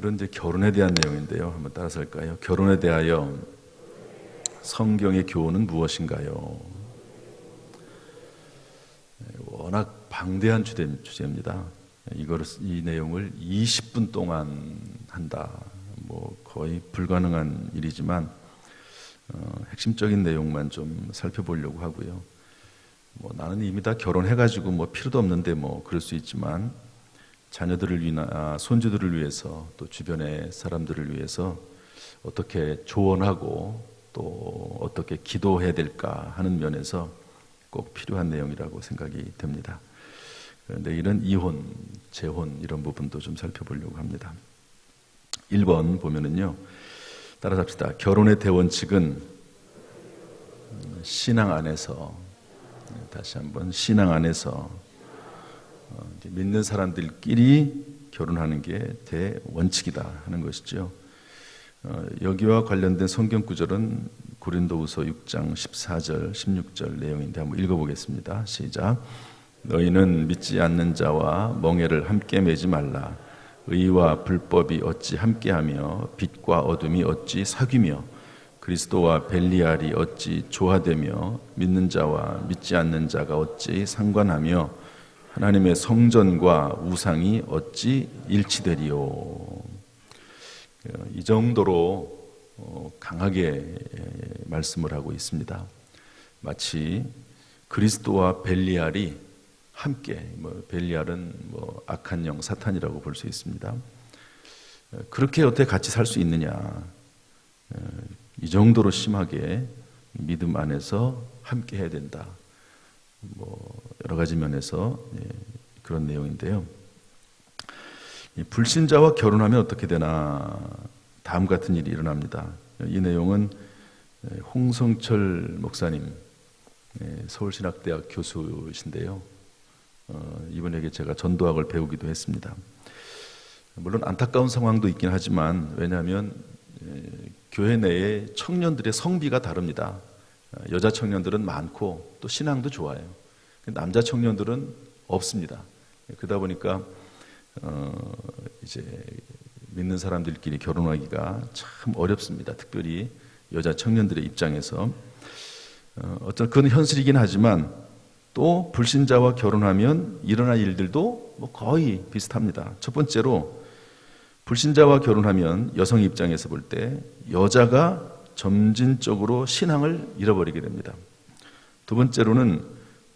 오늘은 이제 결혼에 대한 내용인데요. 한번 따라서 할까요? 결혼에 대하여 성경의 교훈은 무엇인가요? 워낙 방대한 주제입니다. 이 내용을 20분 동안 한다. 거의 불가능한 일이지만 핵심적인 내용만 좀 살펴보려고 하고요. 나는 이미 다 결혼해가지고 필요도 없는데 그럴 수 있지만 자녀들을 위나 손주들을 위해서 또 주변의 사람들을 위해서 어떻게 조언하고 또 어떻게 기도해야 될까 하는 면에서 꼭 필요한 내용이라고 생각이 됩니다. 내일은 이혼, 재혼 이런 부분도 좀 살펴보려고 합니다. 1번 보면은요. 따라서 합시다. 결혼의 대원칙은 신앙 안에서, 다시 한번 신앙 안에서 믿는 사람들끼리 결혼하는 게 대원칙이다 하는 것이죠. 여기와 관련된 성경 구절은 고린도후서 6장 14절 16절 내용인데 한번 읽어보겠습니다. 시작. 너희는 믿지 않는 자와 멍에를 함께 매지 말라. 의와 불법이 어찌 함께하며 빛과 어둠이 어찌 사귀며 그리스도와 벨리알이 어찌 조화되며 믿는 자와 믿지 않는 자가 어찌 상관하며 하나님의 성전과 우상이 어찌 일치되리요. 이 정도로 강하게 말씀을 하고 있습니다. 마치 그리스도와 벨리알이 함께, 벨리알은 악한 영 사탄이라고 볼 수 있습니다. 그렇게 어떻게 같이 살 수 있느냐? 이 정도로 심하게 믿음 안에서 함께 해야 된다. 여러 가지 면에서 그런 내용인데요. 불신자와 결혼하면 어떻게 되나? 다음 같은 일이 일어납니다. 이 내용은 홍성철 목사님, 서울신학대학 교수이신데요. 이분에게 제가 전도학을 배우기도 했습니다. 물론 안타까운 상황도 있긴 하지만 왜냐하면 교회 내에 청년들의 성비가 다릅니다. 여자 청년들은 많고 또 신앙도 좋아요. 남자 청년들은 없습니다. 그러다 보니까 이제 믿는 사람들끼리 결혼하기가 참 어렵습니다. 특별히 여자 청년들의 입장에서 어떤 그건 현실이긴 하지만 또 불신자와 결혼하면 일어날 일들도 거의 비슷합니다. 첫 번째로 불신자와 결혼하면 여성 입장에서 볼 때 여자가 점진적으로 신앙을 잃어버리게 됩니다. 두 번째로는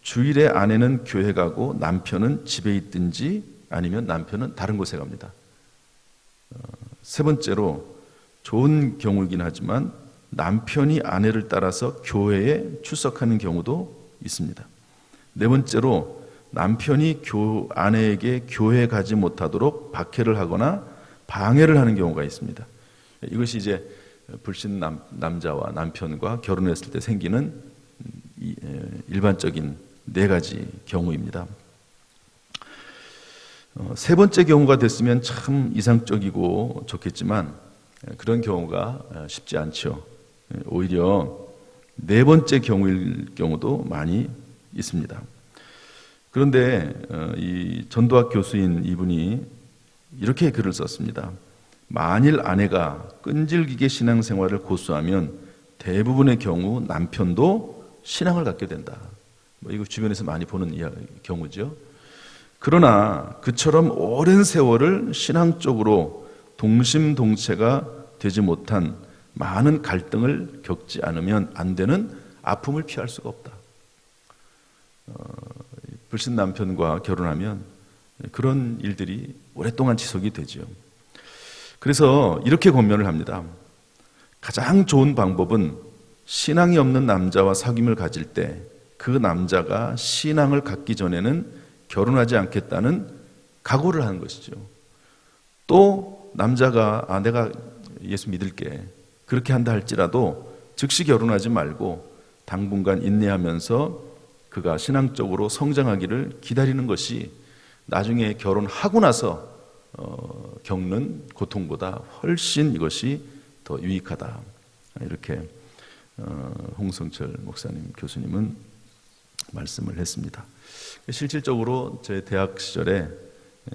주일에 아내는 교회 가고 남편은 집에 있든지 아니면 남편은 다른 곳에 갑니다. 세 번째로 좋은 경우이긴 하지만 남편이 아내를 따라서 교회에 출석하는 경우도 있습니다. 네 번째로 남편이 아내에게 교회에 가지 못하도록 박해를 하거나 방해를 하는 경우가 있습니다. 이것이 이제 불신 남자와 남편과 결혼했을 때 생기는 일반적인 네 가지 경우입니다. 세 번째 경우가 됐으면 참 이상적이고 좋겠지만 그런 경우가 쉽지 않죠. 오히려 네 번째 경우일 경우도 많이 있습니다. 그런데 이 전도학 교수인 이분이 이렇게 글을 썼습니다. 만일 아내가 끈질기게 신앙생활을 고수하면 대부분의 경우 남편도 신앙을 갖게 된다. 이거 주변에서 많이 보는 경우죠. 그러나 그처럼 오랜 세월을 신앙적으로 동심동체가 되지 못한 많은 갈등을 겪지 않으면 안 되는 아픔을 피할 수가 없다. 불신 남편과 결혼하면 그런 일들이 오랫동안 지속이 되죠. 그래서 이렇게 권면을 합니다. 가장 좋은 방법은 신앙이 없는 남자와 사귐을 가질 때 그 남자가 신앙을 갖기 전에는 결혼하지 않겠다는 각오를 하는 것이죠. 또 남자가 내가 예수 믿을게 그렇게 한다 할지라도 즉시 결혼하지 말고 당분간 인내하면서 그가 신앙적으로 성장하기를 기다리는 것이 나중에 결혼하고 나서 겪는 고통보다 훨씬 이것이 더 유익하다. 이렇게 홍성철 목사님 교수님은 말씀을 했습니다. 실질적으로 제 대학 시절에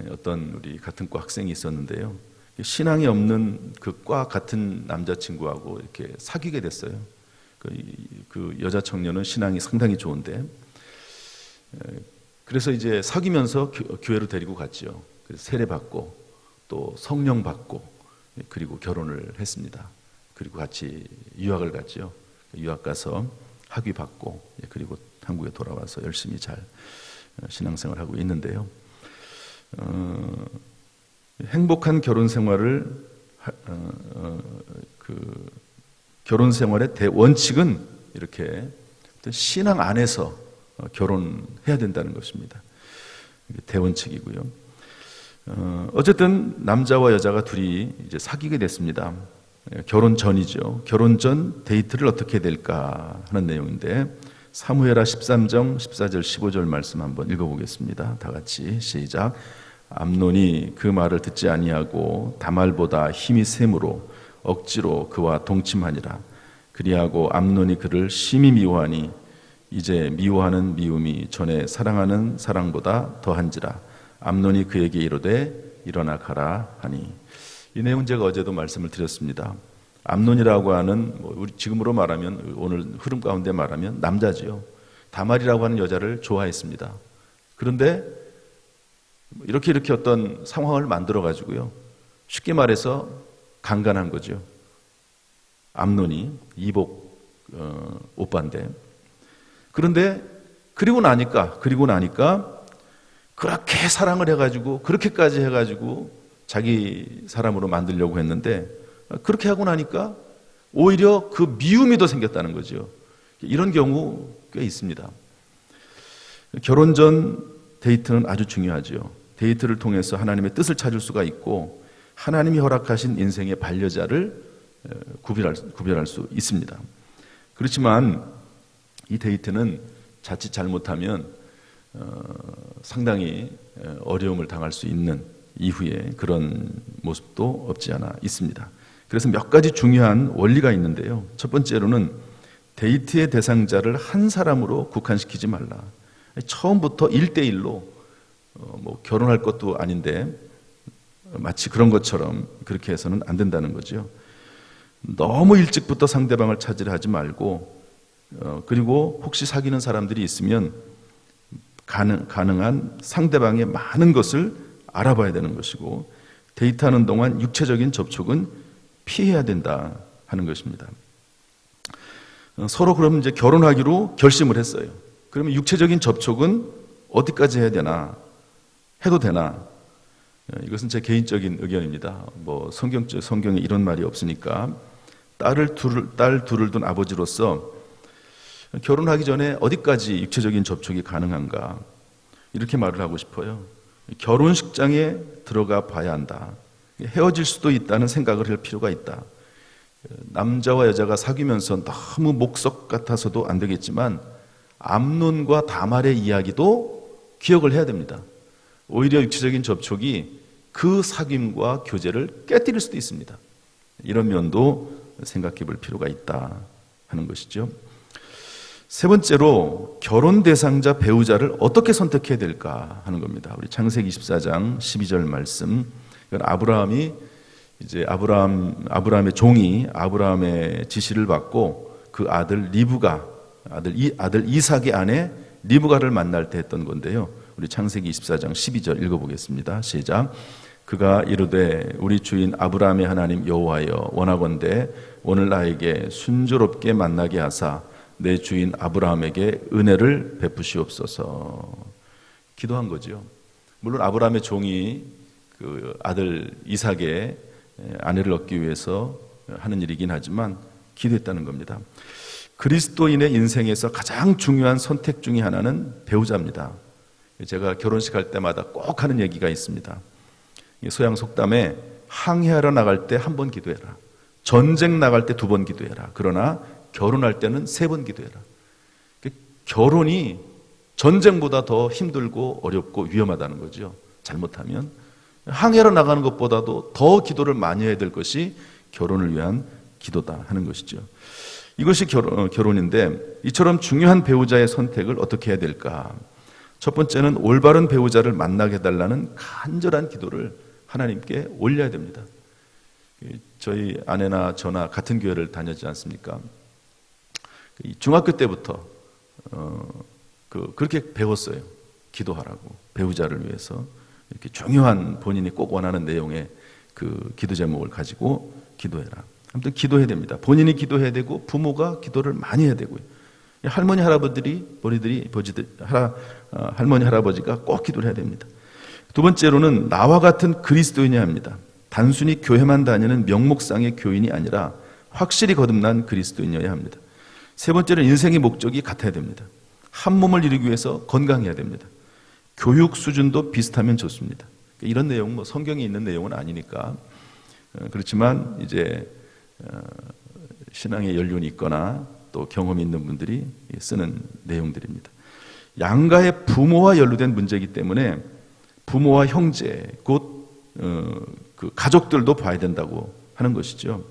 어떤 우리 같은 과 학생이 있었는데요. 신앙이 없는 그 과 같은 남자친구하고 이렇게 사귀게 됐어요. 그 여자 청년은 신앙이 상당히 좋은데, 그래서 이제 사귀면서 교회로 데리고 갔죠. 그래서 세례 받고 또 성령 받고 그리고 결혼을 했습니다. 그리고 같이 유학을 갔죠. 유학 가서 학위 받고 그리고 한국에 돌아와서 열심히 잘 신앙생활을 하고 있는데요. 행복한 결혼 생활을 결혼 생활의 대원칙은 이렇게 신앙 안에서 결혼해야 된다는 것입니다. 대원칙이고요. 어쨌든 남자와 여자가 둘이 이제 사귀게 됐습니다. 결혼 전이죠. 결혼 전 데이트를 어떻게 해야 될까 하는 내용인데, 사무엘하 13장 14절 15절 말씀 한번 읽어보겠습니다. 다 같이 시작. 암논이 그 말을 듣지 아니하고 다말보다 힘이 셈으로 억지로 그와 동침하니라. 그리하고 암논이 그를 심히 미워하니 이제 미워하는 미움이 전에 사랑하는 사랑보다 더한지라. 암논이 그에게 이르되 일어나 가라 하니. 이 내용은 제가 어제도 말씀을 드렸습니다. 암논이라고 하는, 우리 지금으로 말하면, 오늘 흐름 가운데 말하면 남자지요. 다말이라고 하는 여자를 좋아했습니다. 그런데 이렇게 어떤 상황을 만들어 가지고요, 쉽게 말해서 강간한 거죠. 암논이 이복 오빠인데, 그런데 그리고 나니까 그렇게 사랑을 해가지고 그렇게까지 해가지고 자기 사람으로 만들려고 했는데, 그렇게 하고 나니까 오히려 그 미움이 더 생겼다는 거죠. 이런 경우 꽤 있습니다. 결혼 전 데이트는 아주 중요하죠. 데이트를 통해서 하나님의 뜻을 찾을 수가 있고 하나님이 허락하신 인생의 반려자를 구별할 수 있습니다. 그렇지만 이 데이트는 자칫 잘못하면 상당히 어려움을 당할 수 있는 이후에 그런 모습도 없지 않아 있습니다. 그래서 몇 가지 중요한 원리가 있는데요. 첫 번째로는 데이트의 대상자를 한 사람으로 국한시키지 말라. 처음부터 1대1로 결혼할 것도 아닌데 마치 그런 것처럼 그렇게 해서는 안 된다는 거죠. 너무 일찍부터 상대방을 찾으려 하지 말고, 그리고 혹시 사귀는 사람들이 있으면 가능한 상대방의 많은 것을 알아봐야 되는 것이고, 데이트하는 동안 육체적인 접촉은 피해야 된다 하는 것입니다. 서로 그럼 이제 결혼하기로 결심을 했어요. 그러면 육체적인 접촉은 어디까지 해야 되나, 해도 되나? 이것은 제 개인적인 의견입니다. 성경에 이런 말이 없으니까 딸 둘을 둔 아버지로서 결혼하기 전에 어디까지 육체적인 접촉이 가능한가, 이렇게 말을 하고 싶어요. 결혼식장에 들어가 봐야 한다. 헤어질 수도 있다는 생각을 할 필요가 있다. 남자와 여자가 사귀면서 너무 목석 같아서도 안 되겠지만 암논과 다말의 이야기도 기억을 해야 됩니다. 오히려 육체적인 접촉이 그 사귐과 교제를 깨뜨릴 수도 있습니다. 이런 면도 생각해 볼 필요가 있다 하는 것이죠. 세 번째로, 결혼 대상자 배우자를 어떻게 선택해야 될까 하는 겁니다. 우리 창세기 24장 12절 말씀. 이건 아브라함이 이제 아브라함의 종이 아브라함의 지시를 받고 그 아들 아들 이삭의 아내 리브가를 만날 때 했던 건데요. 우리 창세기 24장 12절 읽어보겠습니다. 시작. 그가 이르되 우리 주인 아브라함의 하나님 여호와여, 원하건대 오늘 나에게 순조롭게 만나게 하사 내 주인 아브라함에게 은혜를 베푸시옵소서. 기도한 거죠. 물론 아브라함의 종이 그 아들 이삭의 아내를 얻기 위해서 하는 일이긴 하지만 기도했다는 겁니다. 그리스도인의 인생에서 가장 중요한 선택 중에 하나는 배우자입니다. 제가 결혼식 할 때마다 꼭 하는 얘기가 있습니다. 소양 속담에 항해하러 나갈 때 1번 기도해라. 전쟁 나갈 때 2번 기도해라. 그러나 결혼할 때는 3번 기도해라. 결혼이 전쟁보다 더 힘들고 어렵고 위험하다는 거죠. 잘못하면. 항해로 나가는 것보다도 더 기도를 많이 해야 될 것이 결혼을 위한 기도다 하는 것이죠. 이것이 결혼인데, 이처럼 중요한 배우자의 선택을 어떻게 해야 될까? 첫 번째는 올바른 배우자를 만나게 해달라는 간절한 기도를 하나님께 올려야 됩니다. 저희 아내나 저나 같은 교회를 다녔지 않습니까? 중학교 때부터 그렇게 배웠어요. 기도하라고, 배우자를 위해서 이렇게 중요한 본인이 꼭 원하는 내용의 그 기도 제목을 가지고 기도해라. 아무튼 기도해야 됩니다. 본인이 기도해야 되고 부모가 기도를 많이 해야 되고요. 할머니 할아버지가 꼭 기도를 해야 됩니다. 두 번째로는 나와 같은 그리스도인이어야 합니다. 단순히 교회만 다니는 명목상의 교인이 아니라 확실히 거듭난 그리스도인이어야 합니다. 세 번째는 인생의 목적이 같아야 됩니다. 한 몸을 이루기 위해서 건강해야 됩니다. 교육 수준도 비슷하면 좋습니다. 이런 내용, 성경에 있는 내용은 아니니까 그렇지만 이제 신앙의 연륜이 있거나 또 경험이 있는 분들이 쓰는 내용들입니다. 양가의 부모와 연루된 문제이기 때문에 부모와 형제, 곧 그 가족들도 봐야 된다고 하는 것이죠.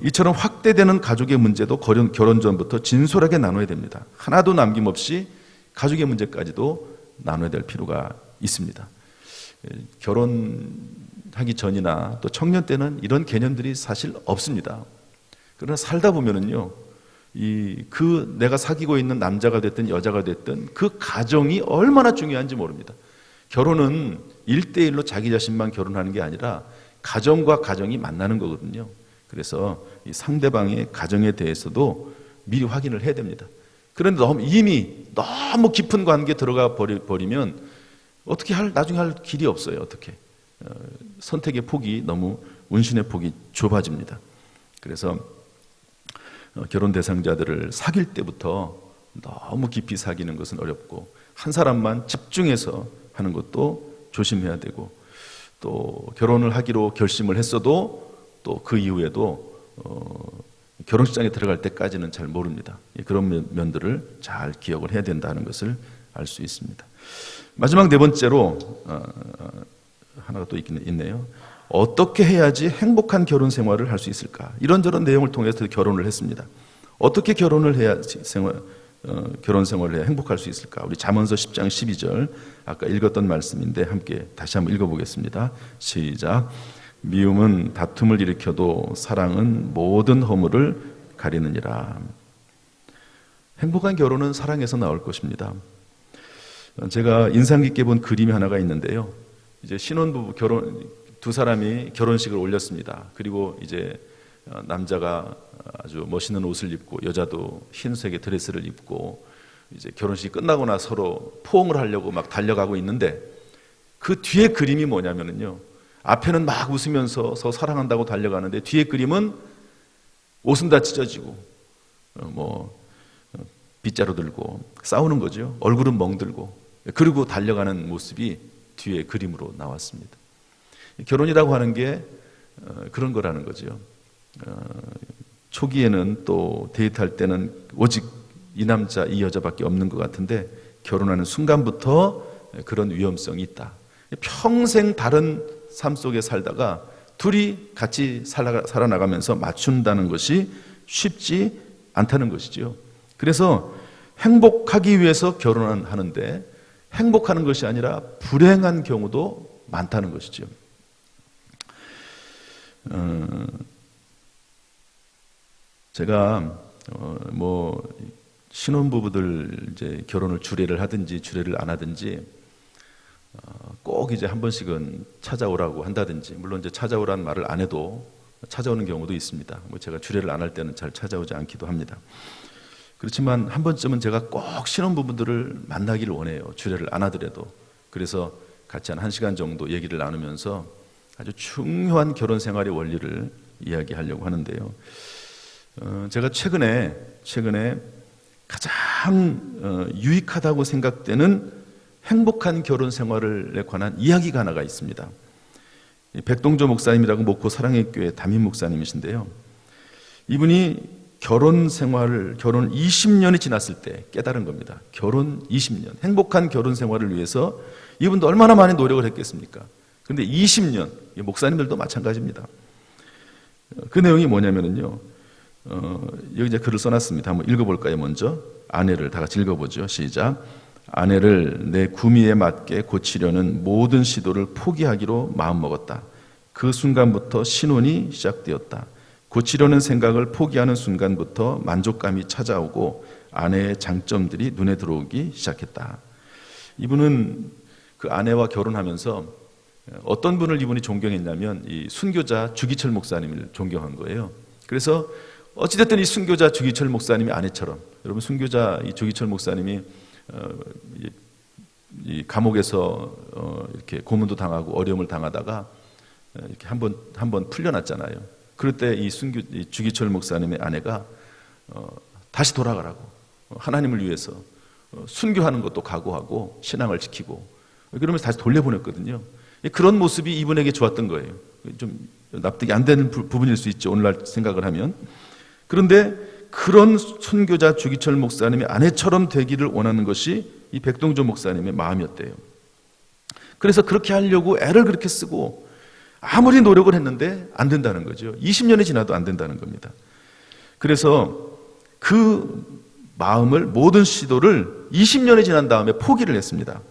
이처럼 확대되는 가족의 문제도 결혼 전부터 진솔하게 나눠야 됩니다. 하나도 남김없이 가족의 문제까지도 나눠야 될 필요가 있습니다. 결혼하기 전이나 또 청년 때는 이런 개념들이 사실 없습니다. 그러나 살다 보면은요, 내가 사귀고 있는 남자가 됐든 여자가 됐든 그 가정이 얼마나 중요한지 모릅니다. 결혼은 1대1로 자기 자신만 결혼하는 게 아니라 가정과 가정이 만나는 거거든요. 그래서 이 상대방의 가정에 대해서도 미리 확인을 해야 됩니다. 그런데 이미 너무 깊은 관계에 들어가 버리면 나중에 할 길이 없어요. 어떻게 선택의 폭이 너무 운신의 폭이 좁아집니다. 그래서 결혼 대상자들을 사귈 때부터 너무 깊이 사귀는 것은 어렵고 한 사람만 집중해서 하는 것도 조심해야 되고, 또 결혼을 하기로 결심을 했어도 또 그 이후에도 결혼식장에 들어갈 때까지는 잘 모릅니다. 그런 면들을 잘 기억을 해야 된다는 것을 알 수 있습니다. 마지막 네 번째로 하나가 또 있네요. 어떻게 해야지 행복한 결혼 생활을 할 수 있을까? 이런저런 내용을 통해서 결혼을 했습니다. 어떻게 결혼을 해야 결혼 생활을 해야 행복할 수 있을까? 우리 잠언서 10장 12절 아까 읽었던 말씀인데 함께 다시 한번 읽어보겠습니다. 시작. 미움은 다툼을 일으켜도 사랑은 모든 허물을 가리느니라. 행복한 결혼은 사랑에서 나올 것입니다. 제가 인상 깊게 본 그림이 하나가 있는데요. 이제 신혼부부 두 사람이 결혼식을 올렸습니다. 그리고 이제 남자가 아주 멋있는 옷을 입고 여자도 흰색의 드레스를 입고 이제 결혼식이 끝나고 나 서로 포옹을 하려고 막 달려가고 있는데 그 뒤에 그림이 뭐냐면요. 앞에는 막 웃으면서 서로 사랑한다고 달려가는데 뒤에 그림은 옷은 다 찢어지고 빗자루 들고 싸우는 거죠. 얼굴은 멍들고 그리고 달려가는 모습이 뒤에 그림으로 나왔습니다. 결혼이라고 하는 게 그런 거라는 거죠. 초기에는 또 데이트할 때는 오직 이 남자 이 여자밖에 없는 것 같은데 결혼하는 순간부터 그런 위험성이 있다. 평생 다른 삶 속에 살다가 둘이 같이 살아나가면서 맞춘다는 것이 쉽지 않다는 것이죠. 그래서 행복하기 위해서 결혼하는데 행복하는 것이 아니라 불행한 경우도 많다는 것이죠. 제가 신혼부부들 이제 결혼을 주례를 하든지 주례를 안 하든지 꼭 이제 한 번씩은 찾아오라고 한다든지, 물론 이제 찾아오라는 말을 안 해도 찾아오는 경우도 있습니다. 제가 주례를 안 할 때는 잘 찾아오지 않기도 합니다. 그렇지만 한 번쯤은 제가 꼭 신혼부부들을 만나기를 원해요. 주례를 안 하더라도. 그래서 같이 한 1시간 정도 얘기를 나누면서 아주 중요한 결혼 생활의 원리를 이야기하려고 하는데요. 제가 최근에 가장 유익하다고 생각되는 행복한 결혼 생활에 관한 이야기가 하나가 있습니다. 백동조 목사님이라고 목포 사랑의 교회 담임 목사님이신데요. 이분이 결혼 20년이 지났을 때 깨달은 겁니다. 결혼 20년, 행복한 결혼 생활을 위해서 이분도 얼마나 많은 노력을 했겠습니까? 그런데 20년, 목사님들도 마찬가지입니다. 그 내용이 뭐냐면요. 여기 이제 글을 써놨습니다. 한번 읽어볼까요, 먼저? 아내를 다 같이 읽어보죠. 시작. 아내를 내 구미에 맞게 고치려는 모든 시도를 포기하기로 마음먹었다. 그 순간부터 신혼이 시작되었다. 고치려는 생각을 포기하는 순간부터 만족감이 찾아오고 아내의 장점들이 눈에 들어오기 시작했다. 이분은 그 아내와 결혼하면서 어떤 분을 이분이 존경했냐면 이 순교자 주기철 목사님을 존경한 거예요. 그래서 어찌됐든 이 순교자 주기철 목사님의 아내처럼, 여러분 순교자 이 주기철 목사님이 이 감옥에서 이렇게 고문도 당하고 어려움을 당하다가 이렇게 한번 풀려났잖아요. 그럴 때 이 주기철 목사님의 아내가 다시 돌아가라고 하나님을 위해서 순교하는 것도 각오하고 신앙을 지키고 그러면서 다시 돌려보냈거든요. 그런 모습이 이분에게 좋았던 거예요. 좀 납득이 안 되는 부분일 수 있죠, 오늘날 생각을 하면. 그런데 그런 순교자 주기철 목사님의 아내처럼 되기를 원하는 것이 이 백동조 목사님의 마음이었대요. 그래서 그렇게 하려고 애를 그렇게 쓰고 아무리 노력을 했는데 안 된다는 거죠. 20년이 지나도 안 된다는 겁니다. 그래서 그 마음을, 모든 시도를 20년이 지난 다음에 포기를 했습니다.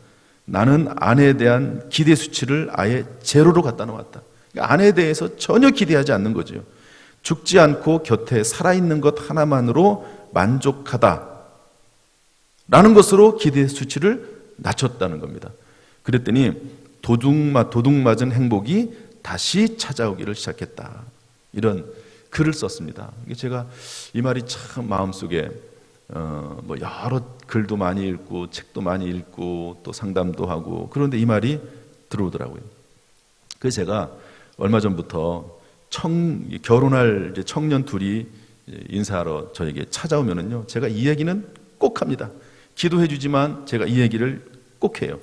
나는 아내에 대한 기대 수치를 아예 제로로 갖다 놓았다. 그러니까 아내에 대해서 전혀 기대하지 않는 거죠. 죽지 않고 곁에 살아있는 것 하나만으로 만족하다 라는 것으로 기대 수치를 낮췄다는 겁니다. 그랬더니 도둑맞은 행복이 다시 찾아오기를 시작했다. 이런 글을 썼습니다. 제가 이 말이 참 마음속에 여러 글도 많이 읽고 책도 많이 읽고 또 상담도 하고 그런데 이 말이 들어오더라고요. 그래서 제가 얼마 전부터 결혼할 청년 둘이 인사하러 저에게 찾아오면은요, 제가 이 얘기는 꼭 합니다. 기도해 주지만 제가 이 얘기를 꼭 해요.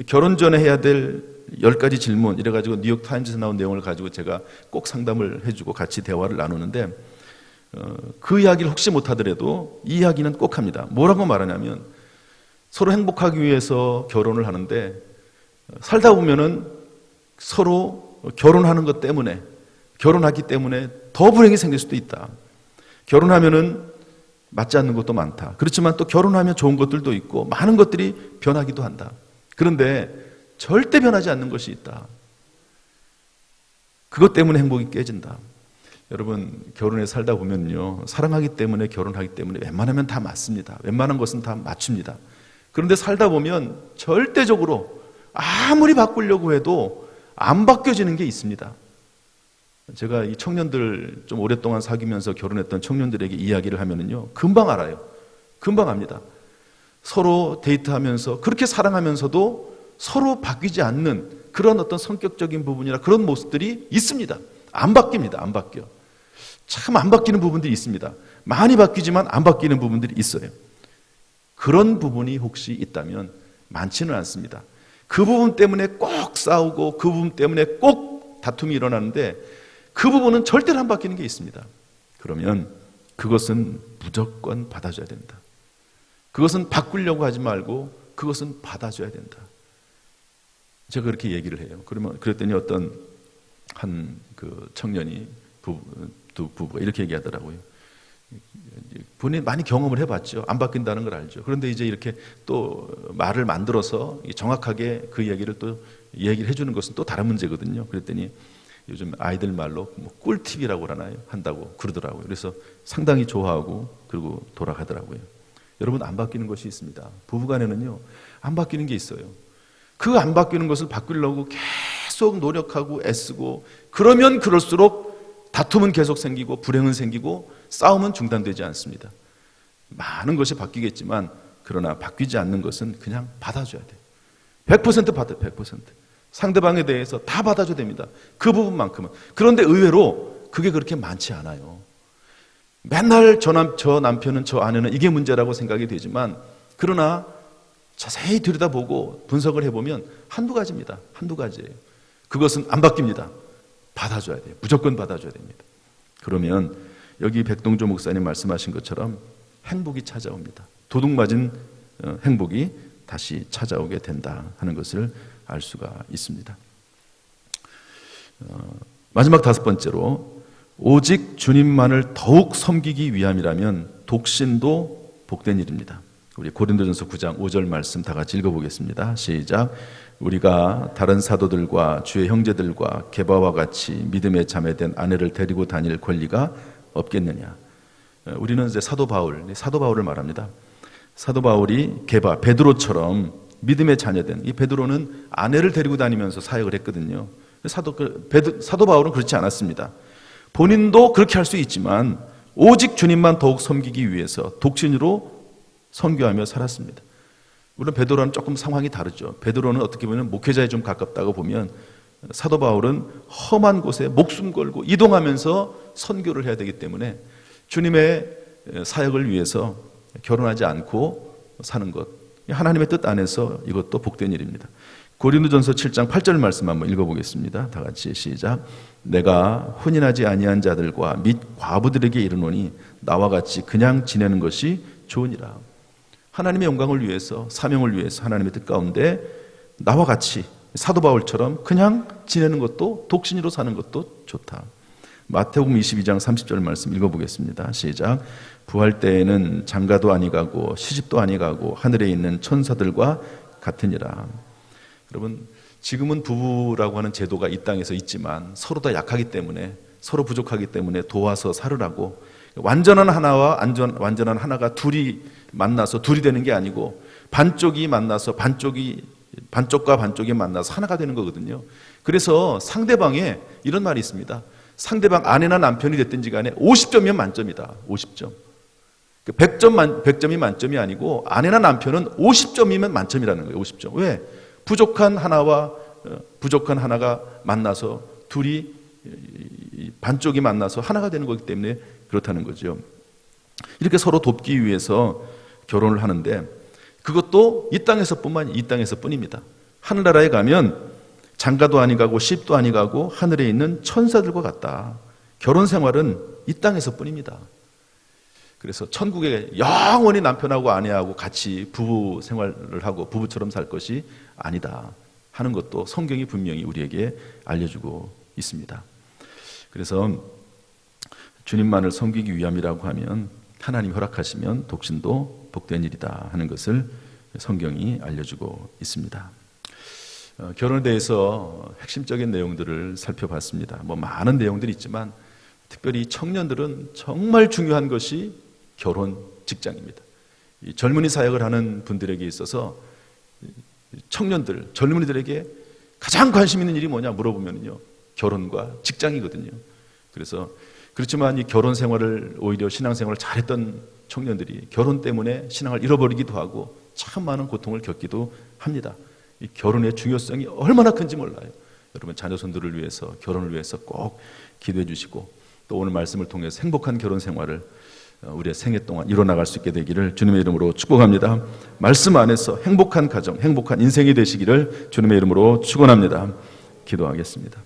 결혼 전에 해야 될 10가지 질문 이래가지고 뉴욕타임즈에서 나온 내용을 가지고 제가 꼭 상담을 해주고 같이 대화를 나누는데 그 이야기를 혹시 못하더라도 이 이야기는 꼭 합니다. 뭐라고 말하냐면 서로 행복하기 위해서 결혼을 하는데 살다 보면은 서로 결혼하는 것 때문에 결혼하기 때문에 더 불행이 생길 수도 있다. 결혼하면은 맞지 않는 것도 많다. 그렇지만 또 결혼하면 좋은 것들도 있고 많은 것들이 변하기도 한다. 그런데 절대 변하지 않는 것이 있다. 그것 때문에 행복이 깨진다. 여러분 결혼에 살다 보면요, 사랑하기 때문에 결혼하기 때문에 웬만하면 다 맞습니다. 웬만한 것은 다 맞춥니다. 그런데 살다 보면 절대적으로 아무리 바꾸려고 해도 안 바뀌어지는 게 있습니다. 제가 이 청년들 좀 오랫동안 사귀면서 결혼했던 청년들에게 이야기를 하면은요, 금방 알아요. 금방 압니다. 서로 데이트하면서 그렇게 사랑하면서도 서로 바뀌지 않는 그런 어떤 성격적인 부분이나 그런 모습들이 있습니다. 안 바뀝니다. 안 바뀌어. 참 안 바뀌는 부분들이 있습니다. 많이 바뀌지만 안 바뀌는 부분들이 있어요. 그런 부분이 혹시 있다면 많지는 않습니다. 그 부분 때문에 꼭 싸우고 그 부분 때문에 꼭 다툼이 일어나는데 그 부분은 절대로 안 바뀌는 게 있습니다. 그러면 그것은 무조건 받아줘야 된다. 그것은 바꾸려고 하지 말고 그것은 받아줘야 된다. 제가 그렇게 얘기를 해요. 그랬더니 어떤 한 그 청년이 부부가 이렇게 얘기하더라고요. 본인 많이 경험을 해봤죠. 안 바뀐다는 걸 알죠. 그런데 이제 이렇게 또 말을 만들어서 정확하게 그 얘기를 또 얘기를 해주는 것은 또 다른 문제거든요. 그랬더니 요즘 아이들 말로 뭐 꿀팁이라고 하나요? 한다고 그러더라고요. 그래서 상당히 좋아하고 그리고 돌아가더라고요. 여러분 안 바뀌는 것이 있습니다. 부부간에는요 안 바뀌는 게 있어요. 그 안 바뀌는 것을 바꾸려고 계속 노력하고 애쓰고 그러면 그럴수록 다툼은 계속 생기고 불행은 생기고 싸움은 중단되지 않습니다. 많은 것이 바뀌겠지만 그러나 바뀌지 않는 것은 그냥 받아줘야 돼요. 100% 받아요. 100%. 상대방에 대해서 다 받아줘야 됩니다. 그 부분만큼은. 그런데 의외로 그게 그렇게 많지 않아요. 맨날 저 남편은 저 아내는 이게 문제라고 생각이 되지만 그러나 자세히 들여다보고 분석을 해보면 한두 가지입니다. 한두 가지예요. 그것은 안 바뀝니다. 받아줘야 돼요. 무조건 받아줘야 됩니다. 그러면 여기 백동조 목사님 말씀하신 것처럼 행복이 찾아옵니다. 도둑맞은 행복이 다시 찾아오게 된다 하는 것을 알 수가 있습니다. 마지막 5번째로 오직 주님만을 더욱 섬기기 위함이라면 독신도 복된 일입니다. 우리 고린도전서 9장 5절 말씀 다 같이 읽어보겠습니다. 시작. 우리가 다른 사도들과 주의 형제들과 게바와 같이 믿음에 자매된 아내를 데리고 다닐 권리가 없겠느냐. 우리는 이제 사도 바울을 말합니다. 사도 바울이 게바, 베드로처럼 믿음에 자녀된, 이 베드로는 아내를 데리고 다니면서 사역을 했거든요. 사도 바울은 그렇지 않았습니다. 본인도 그렇게 할 수 있지만 오직 주님만 더욱 섬기기 위해서 독신으로 선교하며 살았습니다. 물론 베드로는 조금 상황이 다르죠. 베드로는 어떻게 보면 목회자에 좀 가깝다고 보면, 사도 바울은 험한 곳에 목숨 걸고 이동하면서 선교를 해야 되기 때문에 주님의 사역을 위해서 결혼하지 않고 사는 것, 하나님의 뜻 안에서 이것도 복된 일입니다. 고린도전서 7장 8절 말씀 한번 읽어보겠습니다. 다 같이 시작. 내가 혼인하지 아니한 자들과 및 과부들에게 이르노니 나와 같이 그냥 지내는 것이 좋으니라. 하나님의 영광을 위해서, 사명을 위해서 하나님의 뜻 가운데 나와 같이 사도 바울처럼 그냥 지내는 것도, 독신으로 사는 것도 좋다. 마태복음 22장 30절 말씀 읽어보겠습니다. 시작. 부활 때에는 장가도 아니가고 시집도 아니가고 하늘에 있는 천사들과 같으니라. 여러분, 지금은 부부라고 하는 제도가 이 땅에서 있지만 서로 다 약하기 때문에, 서로 부족하기 때문에 도와서 살으라고, 완전한 하나와 완전한 하나가 둘이 만나서 둘이 되는 게 아니고 반쪽이 만나서 반쪽과 반쪽이 만나서 하나가 되는 거거든요. 그래서 상대방에 이런 말이 있습니다. 상대방 아내나 남편이 됐든지 간에 50점이면 만점이다. 50점. 100점이 만점이 아니고 아내나 남편은 50점이면 만점이라는 거예요. 50점. 왜? 부족한 하나가 만나서 둘이, 반쪽이 만나서 하나가 되는 거기 때문에 그렇다는 거죠. 이렇게 서로 돕기 위해서 결혼을 하는데, 그것도 이 땅에서뿐입니다. 하늘나라에 가면 장가도 아니가고 시집도 아니가고 하늘에 있는 천사들과 같다. 결혼 생활은 이 땅에서뿐입니다. 그래서 천국에 영원히 남편하고 아내하고 같이 부부 생활을 하고 부부처럼 살 것이 아니다 하는 것도 성경이 분명히 우리에게 알려주고 있습니다. 그래서 주님만을 섬기기 위함이라고 하면, 하나님 허락하시면 독신도 복된 일이다 하는 것을 성경이 알려주고 있습니다. 결혼에 대해서 핵심적인 내용들을 살펴봤습니다. 많은 내용들이 있지만 특별히 청년들은 정말 중요한 것이 결혼, 직장입니다. 이 젊은이 사역을 하는 분들에게 있어서 젊은이들에게 가장 관심 있는 일이 뭐냐 물어보면요, 결혼과 직장이거든요. 그렇지만 이 결혼 생활을, 오히려 신앙 생활을 잘했던 청년들이 결혼 때문에 신앙을 잃어버리기도 하고 참 많은 고통을 겪기도 합니다. 이 결혼의 중요성이 얼마나 큰지 몰라요. 여러분, 자녀손들을 위해서, 결혼을 위해서 꼭 기도해 주시고, 또 오늘 말씀을 통해서 행복한 결혼 생활을 우리의 생애 동안 이뤄나갈 수 있게 되기를 주님의 이름으로 축복합니다. 말씀 안에서 행복한 가정, 행복한 인생이 되시기를 주님의 이름으로 축원합니다. 기도하겠습니다.